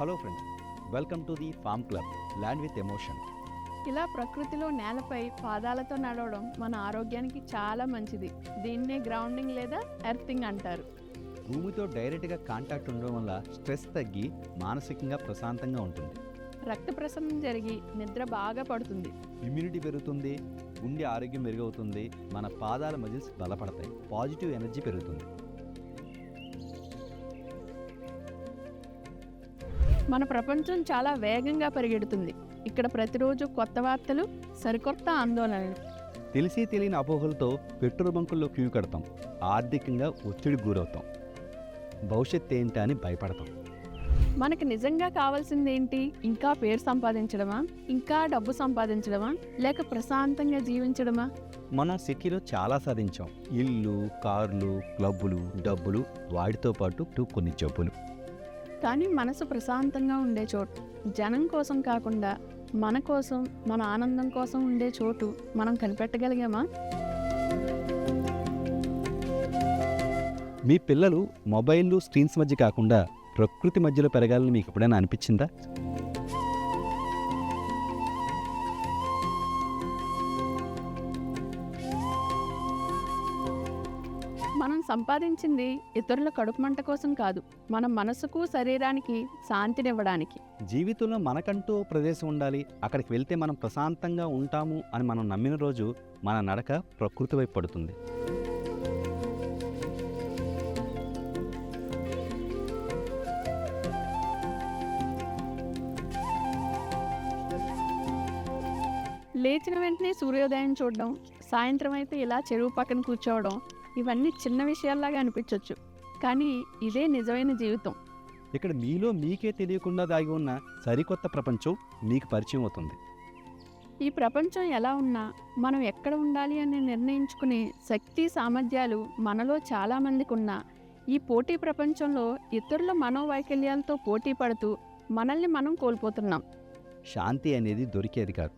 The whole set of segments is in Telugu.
Hello friends, welcome to the farm club land with emotion. ఇలా ప్రకృతిలో నేలపై పాదాలతో నడవడం మన ఆరోగ్యానికి చాలా మంచిది. దీన్నే గ్రౌండింగ్ లేదా ఎర్తింగ్ అంటారు. భూమితో డైరెక్ట్గా కాంటాక్ట్ ఉండడం వల్ల స్ట్రెస్ తగ్గి మానసికంగా ప్రశాంతంగా ఉంటుంది. రక్త ప్రసరణ జరిగి నిద్ర బాగా పడుతుంది. ఇమ్యూనిటీ పెరుగుతుంది, గుండె ఆరోగ్యం మెరుగవుతుంది, మన పాదాల మజిల్స్ బలపడతాయి, పాజిటివ్ ఎనర్జీ పెరుగుతుంది. మన ప్రపంచం చాలా వేగంగా పరిగెడుతుంది. ఇక్కడ ప్రతిరోజు కొత్త వార్తలు, సరికొత్త ఆందోళనలు. తెలిసి తెలియని అపోహలతో పెట్రోల్ బంకుల్లో క్యూ కడతాం, ఆర్థికంగా ఒత్తిడికి గురవుతాం, భవిష్యత్ ఏంటి అని భయపడతాం. మనకు నిజంగా కావాల్సింది ఏంటి? ఇంకా పేరు సంపాదించడమా, ఇంకా డబ్బు సంపాదించడమా, లేక ప్రశాంతంగా జీవించడమా? మనం సిటీలో చాలా సాధించాం. ఇల్లు, కార్లు, క్లబ్బులు, డబ్బులు, వాటితో పాటు కొన్ని జబ్బులు. కానీ మనసు ప్రశాంతంగా ఉండే చోటు, జనం కోసం కాకుండా మన కోసం, మన ఆనందం కోసం ఉండే చోటు మనం కనిపెట్టగలిగామా? మీ పిల్లలు మొబైల్ స్క్రీన్స్ మధ్య కాకుండా ప్రకృతి మధ్యలో పెరగాలని మీకు ఎప్పుడైనా అనిపించిందా? మనం సంపాదించింది ఇతరుల కడుపు మంట కోసం కాదు, మన మనసుకు శరీరానికి శాంతినివ్వడానికి. జీవితంలో మనకంటూ ప్రదేశం ఉండాలి, అక్కడికి వెళ్తే మనం ప్రశాంతంగా ఉంటాము అని మనం నమ్మిన రోజు మన నడక ప్రకృతి వైపు పడుతుంది. లేచిన వెంటనే సూర్యోదయం చూడడం, సాయంత్రం అయితే ఇలా చెరువు పక్కన కూర్చోవడం, ఇవన్నీ చిన్న విషయాల్లాగా అనిపించవచ్చు. కానీ ఇదే నిజమైన జీవితం. ఇక్కడ మీలో మీకే తెలియకుండా దాగి ఉన్న సరికొత్త ప్రపంచం మీకు పరిచయం అవుతుంది. ఈ ప్రపంచం ఎలా ఉన్నా మనం ఎక్కడ ఉండాలి అని నిర్ణయించుకునే శక్తి, సామర్థ్యాలు మనలో చాలామందికి ఉన్నా ఈ పోటీ ప్రపంచంలో ఇతరుల మనోవైకల్యాలతో పోటీ పడుతూ మనల్ని మనం కోల్పోతున్నాం. శాంతి అనేది దొరికేది కాదు,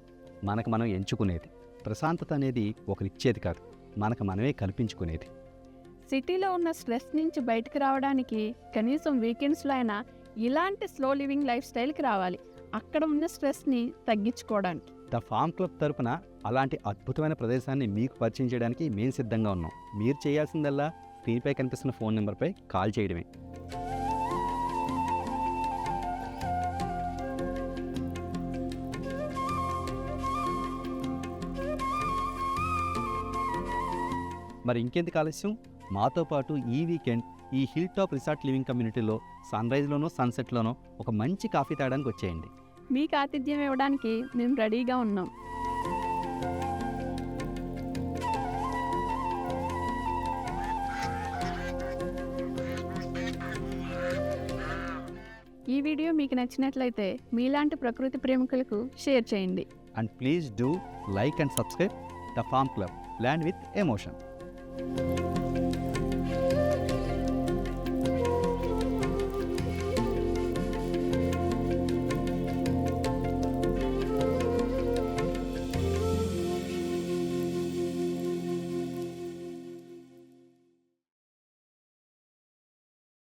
మనకు మనం ఎంచుకునేది. ప్రశాంతత అనేది ఒకరిచ్చేది కాదు, మనకు మనమే కల్పించుకునేది. సిటీలో ఉన్న స్ట్రెస్ నుంచి బయటకు రావడానికి కనీసం వీకెండ్స్లో అయినా ఇలాంటి స్లో లివింగ్ లైఫ్ స్టైల్కి రావాలి, అక్కడ ఉన్న స్ట్రెస్ని తగ్గించుకోవడానికి. ద ఫార్మ్ క్లబ్ తరపున అలాంటి అద్భుతమైన ప్రదేశాన్ని మీకు పరిచయం చేయడానికి మేము సిద్ధంగా ఉన్నాం. మీరు చేయాల్సిందల్లా స్క్రీన్పై కనిపిస్తున్న ఫోన్ నెంబర్పై కాల్ చేయడమే. మరి ఇంకెందుకు ఆలస్యం, మాతో పాటు ఈ వీకెండ్ ఈ హిల్ టాప్ రిసార్ట్ లివింగ్ కమ్యూనిటీలో సన్రైజ్లోనో సన్సెట్లోనో ఒక మంచి కాఫీ తాగడానికి వచ్చేయండి. మీకు ఆతిథ్యం ఇవ్వడానికి మేము రెడీగా ఉన్నాం. ఈ వీడియో మీకు నచ్చినట్లయితే మీలాంటి ప్రకృతి ప్రేమికులకు షేర్ చేయండి. And please do like and subscribe the farm club land with emotion.